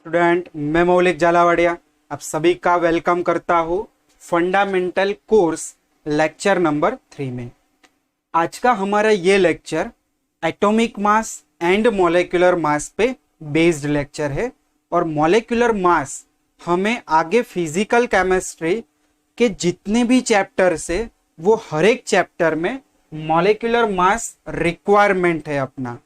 Student, मैं मौलिक झालावाड़िया आप सभी का वेलकम करता हूँ फंडामेंटल कोर्स लेक्चर नंबर 3 में। आज का हमारा ये lecture atomic mass and molecular mass पे बेस्ड लेक्चर है और मॉलिक्यूलर मास हमें आगे फिजिकल केमिस्ट्री के जितने भी चैप्टर्स है वो हर एक चैप्टर में मॉलिक्यूलर मास रिक्वायरमेंट है अपना,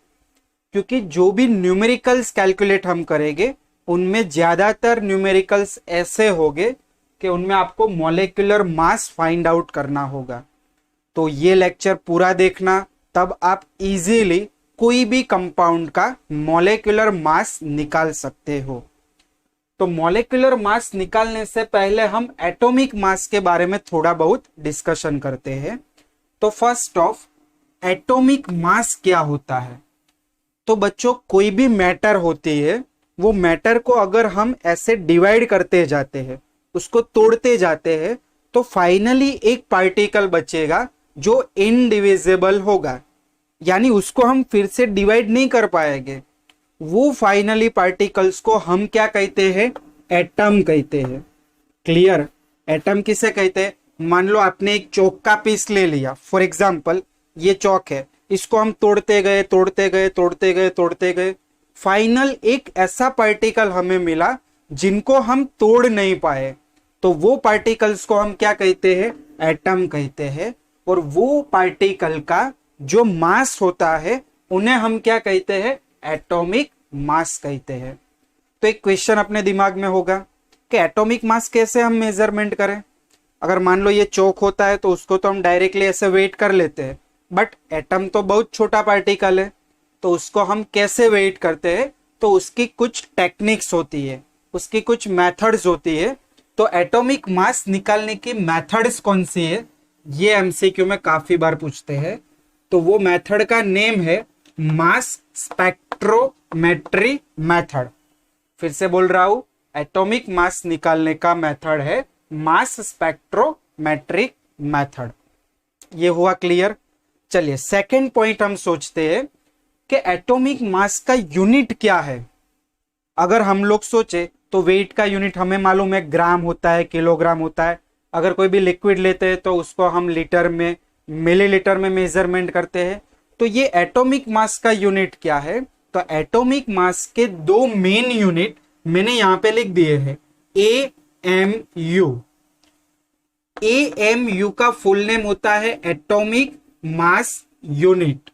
क्योंकि जो भी न्यूमेरिकल्स कैलकुलेट हम करेंगे उनमें ज्यादातर न्यूमेरिकल्स ऐसे होंगे कि उनमें आपको मॉलिक्यूलर मास फाइंड आउट करना होगा। तो ये लेक्चर पूरा देखना, तब आप इजीली कोई भी कंपाउंड का मॉलिक्यूलर मास निकाल सकते हो। तो मॉलिक्यूलर मास निकालने से पहले हम एटॉमिक मास के बारे में थोड़ा बहुत डिस्कशन करते हैं। तो फर्स्ट ऑफ एटॉमिक मास क्या होता है? तो बच्चों, कोई भी मैटर होती है, वो मैटर को अगर हम ऐसे डिवाइड करते जाते हैं, उसको तोड़ते जाते हैं, तो फाइनली एक पार्टिकल बचेगा जो इनडिविजिबल होगा, यानी उसको हम फिर से डिवाइड नहीं कर पाएंगे। वो फाइनली पार्टिकल्स को हम क्या कहते हैं? एटम कहते हैं। क्लियर? एटम किसे कहते हैं? मान लो आपने एक चौक का पीस ले लिया, फॉर एग्जाम्पल ये चौक है, इसको हम तोड़ते गए, फाइनल एक ऐसा पार्टिकल हमें मिला जिनको हम तोड़ नहीं पाए, तो वो पार्टिकल्स को हम क्या कहते हैं? एटम कहते हैं। और वो पार्टिकल का जो मास होता है उन्हें हम क्या कहते हैं? एटॉमिक मास कहते हैं। तो एक क्वेश्चन अपने दिमाग में होगा कि एटॉमिक मास कैसे हम मेजरमेंट करें? अगर मान लो ये चौक होता है तो उसको तो हम डायरेक्टली ऐसे वेट कर लेते हैं, बट एटम तो बहुत छोटा पार्टिकल है, तो उसको हम कैसे वेट करते हैं? तो उसकी कुछ टेक्निक्स होती है, उसकी कुछ मेथड्स होती है। तो एटॉमिक मास निकालने की मेथड्स कौन सी है, ये एमसीक्यू में काफी बार पूछते हैं। तो वो मेथड का नेम है मास स्पेक्ट्रोमेट्री मेथड। फिर से बोल रहा हूं, एटॉमिक मास निकालने का मेथड है मास स्पेक्ट्रोमेट्रिक मेथड। ये हुआ क्लियर? चलिए सेकंड पॉइंट हम सोचते हैं कि एटॉमिक मास का यूनिट क्या है। अगर हम लोग सोचे तो वेट का यूनिट हमें मालूम है, ग्राम होता है, किलोग्राम होता है। अगर कोई भी लिक्विड लेते हैं तो उसको हम लीटर में, मिलीलीटर में मेजरमेंट करते हैं। तो ये एटॉमिक मास का यूनिट क्या है? तो एटॉमिक मास के दो मेन यूनिट मैंने यहां पे लिख दिए हैं, AMU। AMU का फुल नेम होता है एटॉमिक मास यूनिट,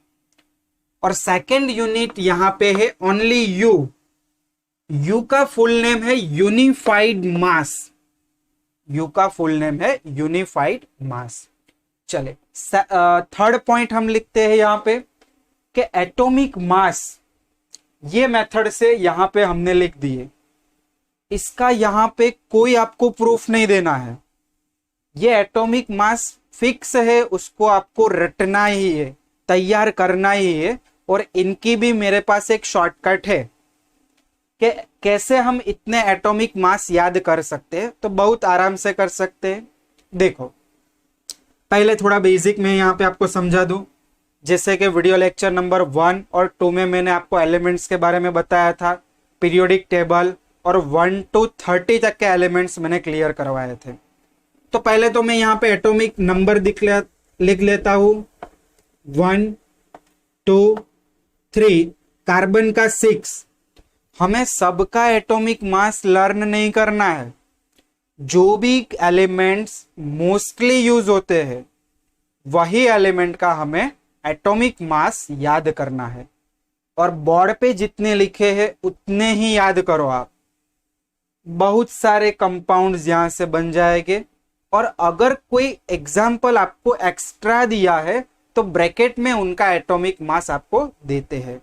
और सेकेंड यूनिट यहां पे है ओनली U। U का फुल नेम है यूनिफाइड मास। U का फुल नेम है यूनिफाइड मास। चले थर्ड पॉइंट हम लिखते हैं यहां पे कि एटॉमिक मास, ये मेथड से यहां पे हमने लिख दिए। इसका यहां पे कोई आपको प्रूफ नहीं देना है, ये एटॉमिक मास फिक्स है, उसको आपको रटना ही है, तैयार करना ही है। और इनकी भी मेरे पास एक शॉर्टकट है कि कैसे हम इतने एटॉमिक मास याद कर सकते हैं। तो बहुत आराम से कर सकते हैं। देखो, पहले थोड़ा बेसिक में यहां पे आपको समझा दूं। जैसे कि वीडियो लेक्चर नंबर 1 और 2 में मैंने आपको एलिमेंट्स के बारे में बताया था, पीरियोडिक टेबल, और 1 to 30 तक के एलिमेंट्स मैंने क्लियर करवाए थे। तो पहले तो मैं यहाँ पे एटॉमिक नंबर लिख लेता हूं, 1 2 3। कार्बन का 6। हमें सबका एटॉमिक मास लर्न नहीं करना है, जो भी एलिमेंट्स मोस्टली यूज होते हैं वही एलिमेंट का हमें एटॉमिक मास याद करना है। और बोर्ड पे जितने लिखे हैं उतने ही याद करो आप। बहुत सारे कंपाउंड्स यहां से बन जाएंगे। और अगर कोई एग्जाम्पल आपको एक्स्ट्रा दिया है तो ब्रैकेट में उनका एटॉमिक मास आपको देते हैं।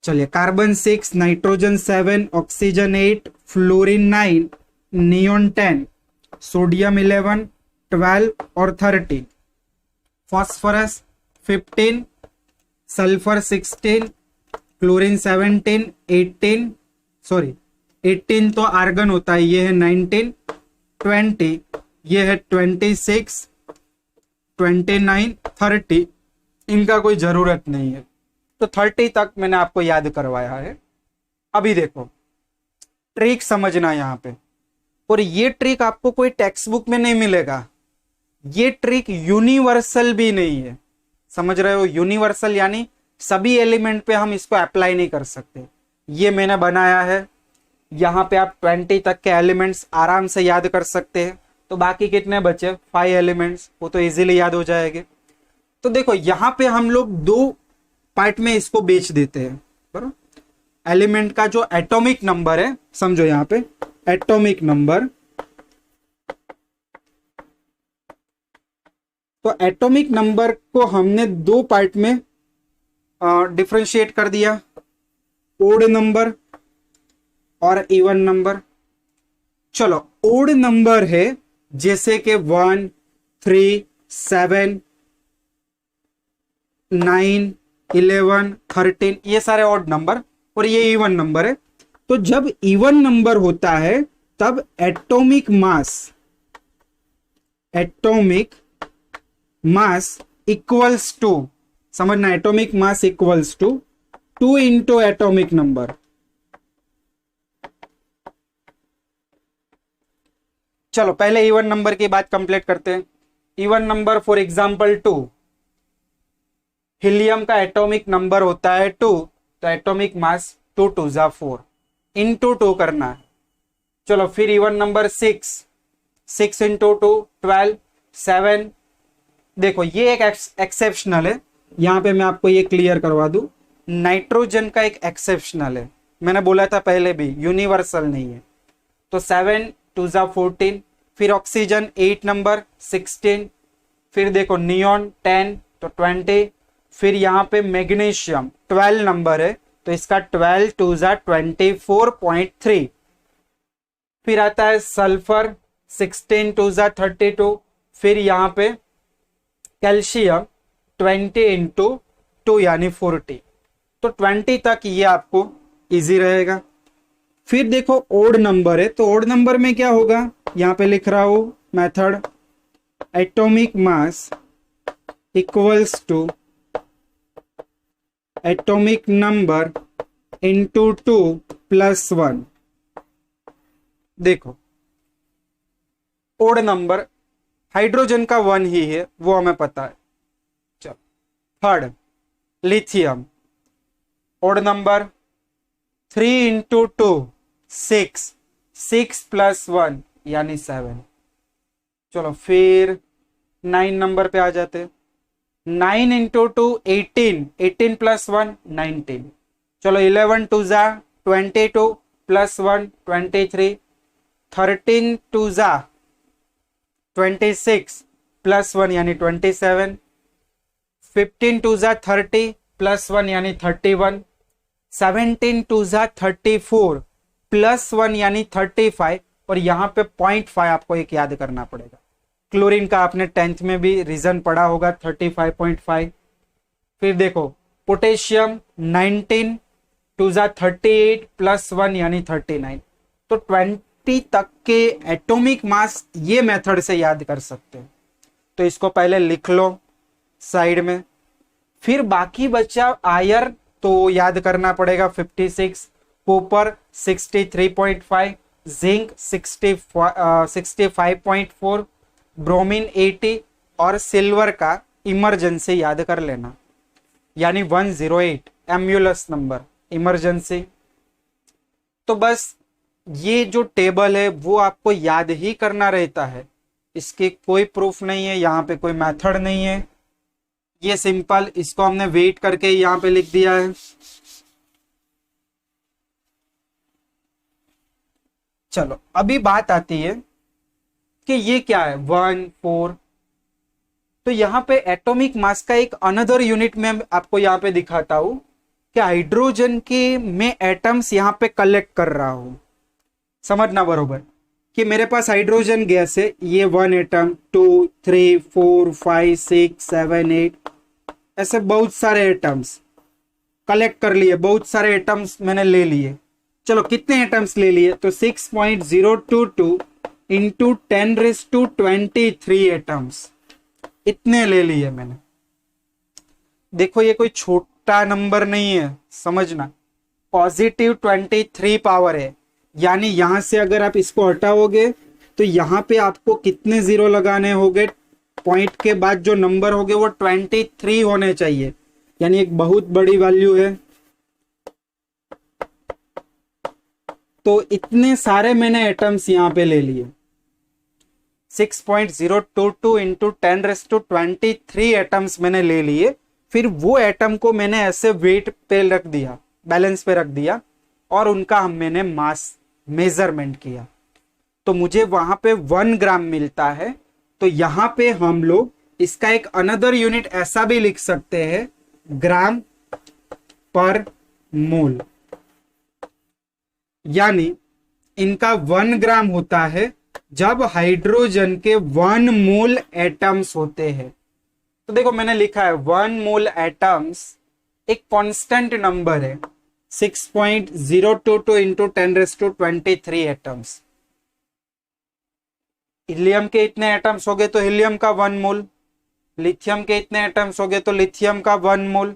चलिए, carbon 6, nitrogen 7, oxygen 8, fluorine 9, neon 10, sodium 11, 12 और 13, फॉस्फोरस 15, सल्फर 16, क्लोरीन 17, 18 तो आर्गन होता है, ये है 19, 20, ये है 26, 29, 30। इनका कोई जरूरत नहीं है, तो 30 तक मैंने आपको याद करवाया है। अभी देखो, ट्रिक समझना यहाँ पे, और ये ट्रिक आपको कोई टेक्स्ट बुक में नहीं मिलेगा। ये ट्रिक यूनिवर्सल भी नहीं है, समझ रहे हो? यूनिवर्सल यानी सभी एलिमेंट पे हम इसको अप्लाई नहीं कर सकते। ये मैंने बनाया है, यहाँ पे आप 20 तक के एलिमेंट्स आराम से याद कर सकते हैं। तो बाकी कितने बचे? 5 एलिमेंट्स, वो तो इजीली याद हो जाएंगे। तो देखो यहाँ पे हम लोग 2 पार्ट में इसको बेच देते हैं, बराबर। एलिमेंट का जो एटॉमिक नंबर है, समझो यहाँ पे एटॉमिक नंबर, तो एटॉमिक नंबर को हमने 2 पार्ट में डिफरेंशिएट कर दिया, ओड नंबर और इवन नंबर। चलो ओड नंबर है जैसे कि 1, 3, 7, 9, 11, 13, ये सारे ऑड नंबर, और ये इवन नंबर है। तो जब इवन नंबर होता है तब एटॉमिक मास इक्वल्स टू, समझना, atomic mass equals to 2 into atomic number. चलो पहले इवन नंबर की बात कंप्लीट करते हैं। Even number for example 2, helium का एटॉमिक नंबर होता है 2, तो एटॉमिक मास 2 2 जा 4 इंटू 2 करना है। चलो फिर इवन नंबर 6 इंटू 2 12, 7। देखो ये एक एक्सेप्शनल है, यहां पे मैं आपको ये क्लियर करवा दूं, नाइट्रोजन का एक एक्सेप्शनल है, मैंने बोला था पहले भी, यूनिवर्सल नहीं है। तो 7 2 जा 14, फिर ऑक्सीजन 8 नंबर 16, फिर देखो नियॉन 10 तो 20, फिर यहाँ पे मैग्नीशियम 12 नंबर है, तो इसका 12 2 जा 24.3। फिर आता है सल्फर 16 2 जा 32, फिर यहाँ पे कैल्शियम 20 इंटू 2 यानी 40। तो 20 तक ये आपको इजी रहेगा। फिर देखो ओड नंबर है, तो ओड नंबर में क्या होगा, यहां पे लिख रहा हूं method, atomic mass equals to atomic number into 2 plus 1। देखो ओड नंबर हाइड्रोजन का 1 ही है, वो हमें पता है। चलो third lithium, odd number 3 into 2 6, 6 plus 1 यानी 7। चलो फिर 9 नंबर पे आ जाते, 9 इंटू 2 18, 18 प्लस 1 19। चलो 11 2 जा 22 प्लस 1 23, 13 2 जा 26 प्लस 1 यानी 27, 15 2 जा 30 प्लस 1 यानी 31, 17 2 जा 34 प्लस 1 यानी 35, और यहाँ पे 0.5 आपको एक याद करना पड़ेगा। क्लोरीन का आपने 10th में भी रीजन पढ़ा होगा 35.5। फिर देखो पोटेशियम 19 2 जा 38 प्लस 1 यानी 39। तो 20 तक के एटॉमिक मास ये मेथड से याद कर सकते हैं, तो इसको पहले लिख लो साइड में। फिर बाकी बचा आयरन, तो याद करना पड़ेगा 56, कॉपर 63.5, जिंक 65.4, ब्रोमीन 80, और सिल्वर का इमरजेंसी याद कर लेना, यानी 108 एम्बुलेंस नंबर इमरजेंसी। तो बस ये जो टेबल है वो आपको याद ही करना रहता है, इसकी कोई प्रूफ नहीं है, यहाँ पे कोई मेथड नहीं है, ये सिंपल इसको हमने वेट करके यहाँ पे लिख दिया है। चलो अभी बात आती है कि ये क्या है 1 4। तो यहाँ पे एटॉमिक मास का एक अनदर यूनिट में आपको यहाँ पे दिखाता हूं कि हाइड्रोजन के मैं एटम्स यहाँ पे कलेक्ट कर रहा हूं, समझना बरोबर, कि मेरे पास हाइड्रोजन गैस है, ये 1 एटम 2 3 4 5 6 7 8, ऐसे बहुत सारे एटम्स कलेक्ट कर लिए, बहुत सारे एटम्स मैंने ले लिए। चलो कितने एटम्स ले लिए, तो 6.022 इंटू 10⁻23 एटम्स, इतने ले लिए मैंने। देखो ये कोई छोटा नंबर नहीं है, समझना, पॉजिटिव 23 पावर है, यानी यहां से अगर आप इसको हटाओगे तो यहाँ पे आपको कितने जीरो लगाने होंगे, पॉइंट के बाद जो नंबर होंगे वो 23 होने चाहिए, यानी एक बहुत बड़ी वैल्यू है। तो इतने सारे मैंने एटम्स यहाँ पे ले लिए, 6.022 इंटू 10⁻23 एटम्स मैंने ले लिए। फिर वो एटम को मैंने ऐसे वेट पे रख दिया, बैलेंस पे रख दिया, और उनका मैंने मास मेजरमेंट किया, तो मुझे वहां पे 1 ग्राम मिलता है। तो यहां पे हम लोग इसका एक अनदर यूनिट ऐसा भी लिख सकते हैं, ग्राम पर मोल, यानी इनका 1 ग्राम होता है जब हाइड्रोजन के 1 मोल एटम्स होते हैं। तो देखो मैंने लिखा है 1 मोल एटम्स एक कांस्टेंट नंबर है, 6.022 इंटू 10⁻23 एटम्स। हीलियम के इतने एटम्स हो गए तो हीलियम का 1 मोल, लिथियम के इतने एटम्स हो गए तो लिथियम का 1 मोल,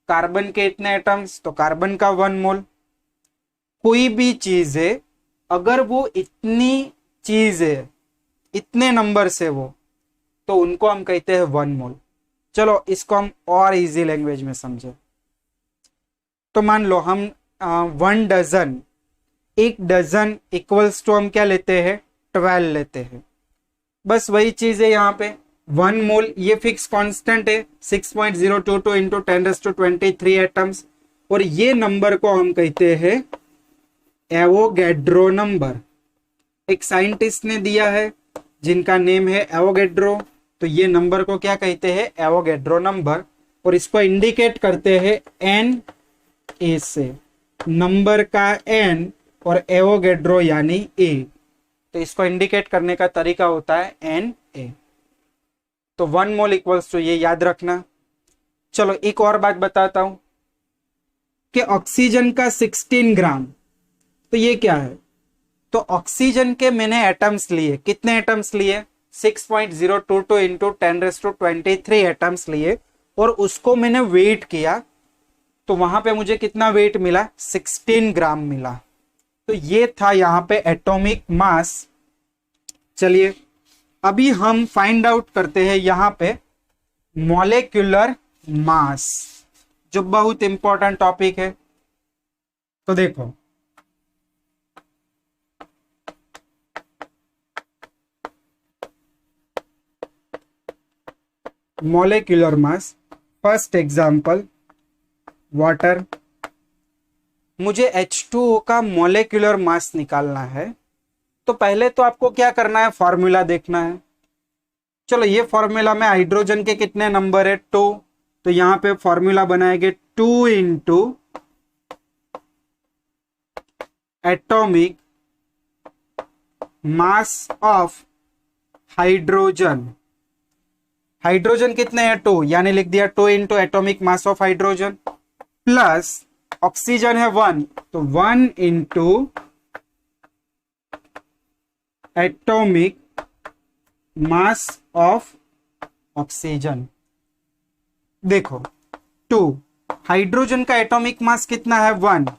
कार्बन के इतने एटम्स तो कार्बन का 1 मोल। कोई भी चीज है अगर वो इतनी चीज है, इतने नंबर से वो, तो उनको हम कहते हैं 1 मोल। चलो इसको हम और इजी लैंग्वेज में समझे। तो मान लो हम 1 डजन, 1 डजन इक्वल्स टू हम क्या लेते हैं, 12 लेते हैं। बस वही चीज है यहाँ पे, 1 मोल ये फिक्स कांस्टेंट है, 6.022 इंटू 10⁻23 एटम्स, और ये नंबर को हम कहते हैं एवोगैड्रो नंबर। एक साइंटिस्ट ने दिया है जिनका नेम है एवोगैड्रो, तो ये नंबर को क्या कहते हैं, एवोगैड्रो नंबर, और इसको इंडिकेट करते हैं एन ए से, नंबर का एन और एवोगैड्रो यानी ए, तो इसको इंडिकेट करने का तरीका होता है एन ए। तो 1 मोल इक्वल्स टू ये याद रखना। चलो एक और बात बताता हूं कि ऑक्सीजन का 16 ग्राम, तो ये क्या है, तो ऑक्सीजन के मैंने एटम्स लिए, कितने एटम्स लिए, 6.022 इंटू 10⁻23 एटम्स लिए, और उसको मैंने वेट किया, तो वहां पे मुझे कितना वेट मिला, 16 ग्राम मिला। तो ये था यहाँ पे एटॉमिक मास। चलिए अभी हम फाइंड आउट करते हैं यहाँ पे मॉलिक्यूलर मास, जो बहुत इंपॉर्टेंट टॉपिक है। तो देखो molecular mass, first example water. मुझे H2O का मॉलिक्यूलर मास निकालना है, तो पहले तो आपको क्या करना है, फॉर्मूला देखना है। चलो ये फॉर्मूला में हाइड्रोजन के कितने नंबर है, 2, तो यहां पे फॉर्मूला बनाएंगे 2 into atomic mass of hydrogen. Hydrogen कितने हैं, 2, यानी लिख दिया 2 into atomic mass of hydrogen, plus oxygen है 1, तो 1 into atomic mass of oxygen. देखो 2, हाइड्रोजन का एटॉमिक मास कितना है, 1,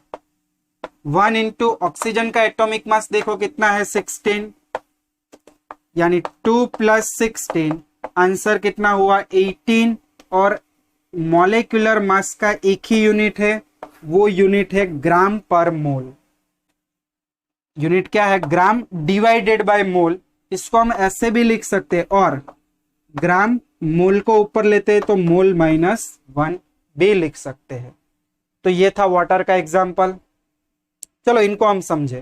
1 इंटू ऑक्सीजन का एटॉमिक मास देखो कितना है, 16, यानी 2 प्लस 16, आंसर कितना हुआ, 18। और मॉलिक्यूलर मास का एक ही यूनिट है, वो यूनिट है ग्राम पर मोल। यूनिट क्या है, ग्राम डिवाइडेड बाय मोल। इसको हम ऐसे भी लिख सकते हैं, और ग्राम मोल को ऊपर लेते हैं तो मोल -1 भी लिख सकते हैं। तो ये था वाटर का एग्जाम्पल। चलो इनको हम समझे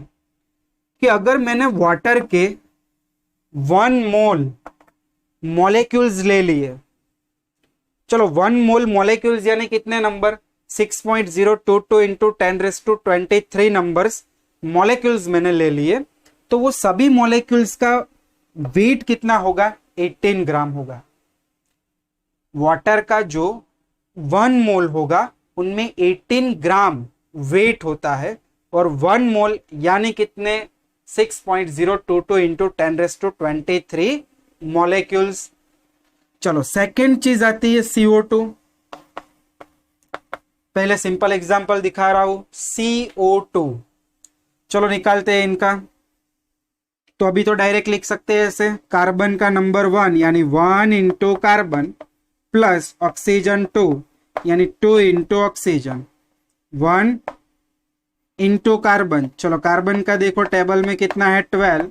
कि अगर मैंने वाटर के 1 मोल मॉलिक्यूल्स ले लिए, चलो 1 मोल मॉलिक्यूल्स यानी कितने नंबर, 6.022 इंटू 10⁻23 नंबर्स मॉलिक्यूल्स मैंने ले लिए, तो वो सभी मॉलिक्यूल्स का वेट कितना होगा, 18 ग्राम होगा। वाटर का जो 1 मोल होगा उनमें 18 ग्राम वेट होता है, और 1 मोल यानी कितने, 6.022 इंटू 10⁻23 मॉलिक्यूल्स। चलो सेकेंड चीज आती है CO2। पहले सिंपल एग्जांपल दिखा रहा हूं, CO2। चलो निकालते हैं इनका। तो अभी तो डायरेक्ट लिख सकते हैं ऐसे, कार्बन का नंबर 1 यानी 1 इंटू कार्बन प्लस ऑक्सीजन 2 यानी 2 इंटू ऑक्सीजन, 1 इंटू कार्बन। चलो कार्बन का देखो टेबल में कितना है 12,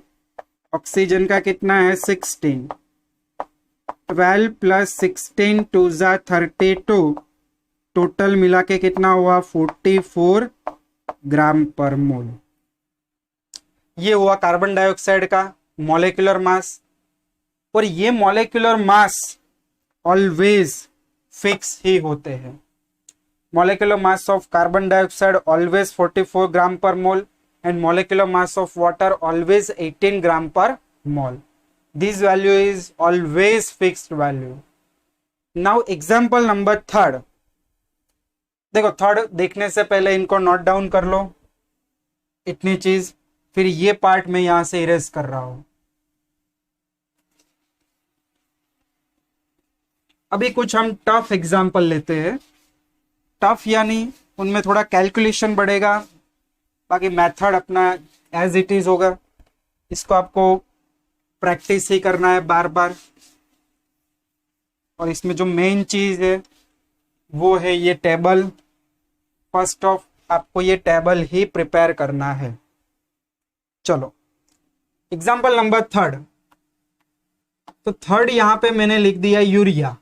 ऑक्सीजन का कितना है 16, 12 प्लस 16 2 जा 32, टोटल मिला के कितना हुआ 44 ग्राम पर मोल। ये हुआ कार्बन डाइऑक्साइड का मॉलिक्यूलर मास। और ये मॉलिक्यूलर मास ऑलवेज फिक्स ही होते हैं। molecular mass of carbon dioxide always 44 gram per mole and molecular mass of water always 18 gram per mole. This value is always fixed value. Now example number 3rd. देखो third देखने से पहले इनको note down कर लो इतनी चीज, फिर ये पार्ट में यहां से इरेज कर रहा हूं। अभी कुछ हम टफ एग्जाम्पल लेते हैं। टफ यानी उनमें थोड़ा कैलकुलेशन बढ़ेगा, बाकी मेथड अपना एज इट इज होगा। इसको आपको प्रैक्टिस ही करना है बार बार। और इसमें जो मेन चीज है वो है ये टेबल। फर्स्ट ऑफ आपको ये टेबल ही प्रिपेयर करना है। चलो एग्जाम्पल नंबर 3rd। तो 3rd यहां पे मैंने लिख दिया यूरिया।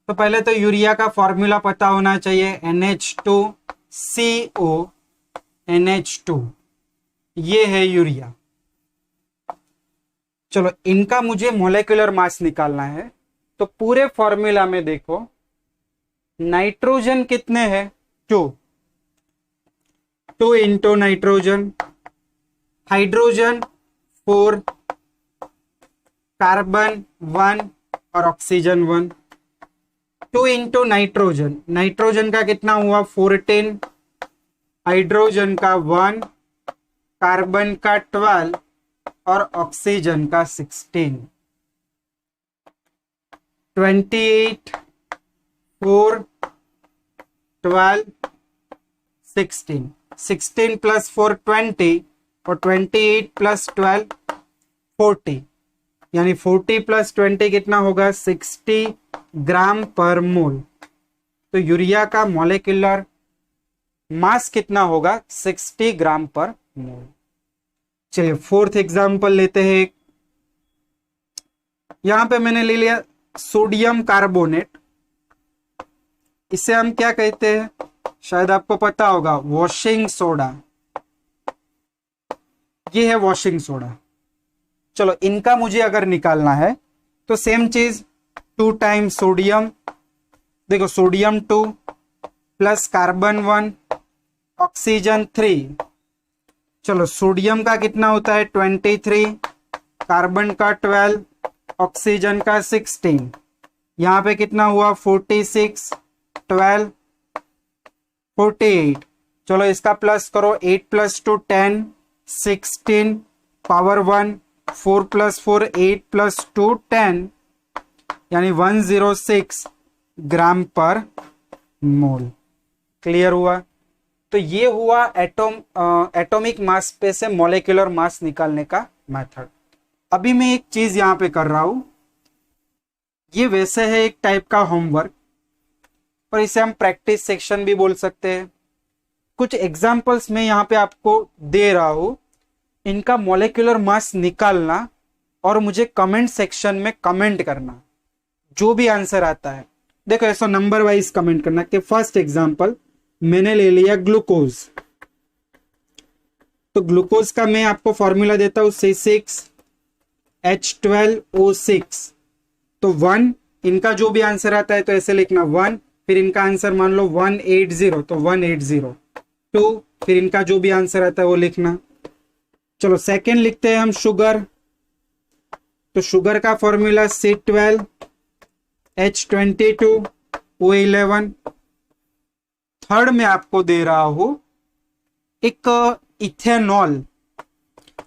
तो पहले तो यूरिया का फॉर्मूला पता होना चाहिए, NH2CO NH2, ये है यूरिया। चलो इनका मुझे मोलेकुलर मास निकालना है। तो पूरे फॉर्मूला में देखो नाइट्रोजन कितने हैं 2 इंटू नाइट्रोजन, हाइड्रोजन 4, कार्बन 1 और ऑक्सीजन 1। 2 इंटू नाइट्रोजन, नाइट्रोजन का कितना हुआ 14, हाइड्रोजन का 1, कार्बन का 12 और ऑक्सीजन का 16। 28 4 12 16, 16 प्लस 4 20 और 28 प्लस 12 40, यानी 40 प्लस 20 कितना होगा 60 ग्राम पर मोल। तो यूरिया का मॉलिक्यूलर मास कितना होगा 60 ग्राम पर मोल। चलिए 4th एग्जांपल लेते हैं। यहां पे मैंने ले लिया सोडियम कार्बोनेट। इसे हम क्या कहते हैं, शायद आपको पता होगा, वॉशिंग सोडा। ये है वॉशिंग सोडा। चलो इनका मुझे अगर निकालना है तो सेम चीज 2 टाइम्स सोडियम, देखो सोडियम 2 प्लस कार्बन 1 ऑक्सीजन 3। चलो सोडियम का कितना होता है 23, कार्बन का 12, ऑक्सीजन का 16। यहां पे कितना हुआ 46, 12, 48। चलो इसका प्लस करो, 8 प्लस 2 10, 16 पावर 1, 4 प्लस 4 8 प्लस 2 10, यानी 106 ग्राम पर मोल। क्लियर हुआ। तो ये हुआ एटॉमिक मास पे से मॉलिक्यूलर मास निकालने का मेथड। अभी मैं एक चीज यहां पे कर रहा हूं, ये वैसे है एक टाइप का होमवर्क और इसे हम प्रैक्टिस सेक्शन भी बोल सकते हैं। कुछ एग्जांपल्स में यहां पे आपको दे रहा हूं, इनका मॉलिक्यूलर मास निकालना और मुझे कमेंट सेक्शन में कमेंट करना, जो भी आंसर आता है। देखो ऐसा नंबर वाइज कमेंट करना कि फर्स्ट एग्जांपल मैंने ले लिया ग्लूकोज। तो ग्लूकोज का मैं आपको फॉर्मूला देता हूं C6H12O6। तो 1, इनका जो भी आंसर आता है तो ऐसे लिखना 1, फिर इनका आंसर मान लो 180 तो 180, 2, फिर इनका जो भी आंसर आता है वो लिखना। चलो सेकेंड लिखते हैं हम शुगर। तो शुगर का फॉर्मूला C12H22O11। थर्ड में आपको दे रहा हूं एक इथेनॉल,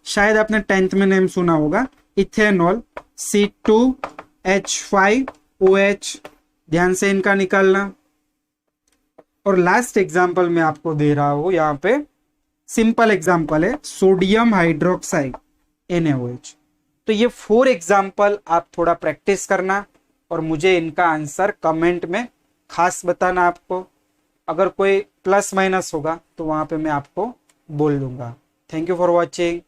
शायद आपने 10th में नेम सुना होगा, इथेनॉल C2H5OH। ध्यान से इनका निकालना। और लास्ट एग्जांपल में आपको दे रहा हूं यहां पे सिंपल एग्जाम्पल है सोडियम हाइड्रोक्साइड NaOH। तो ये 4 एग्जाम्पल आप थोड़ा प्रैक्टिस करना और मुझे इनका आंसर कमेंट में खास बताना। आपको अगर कोई प्लस माइनस होगा तो वहां पे मैं आपको बोल दूंगा। Thank you for watching.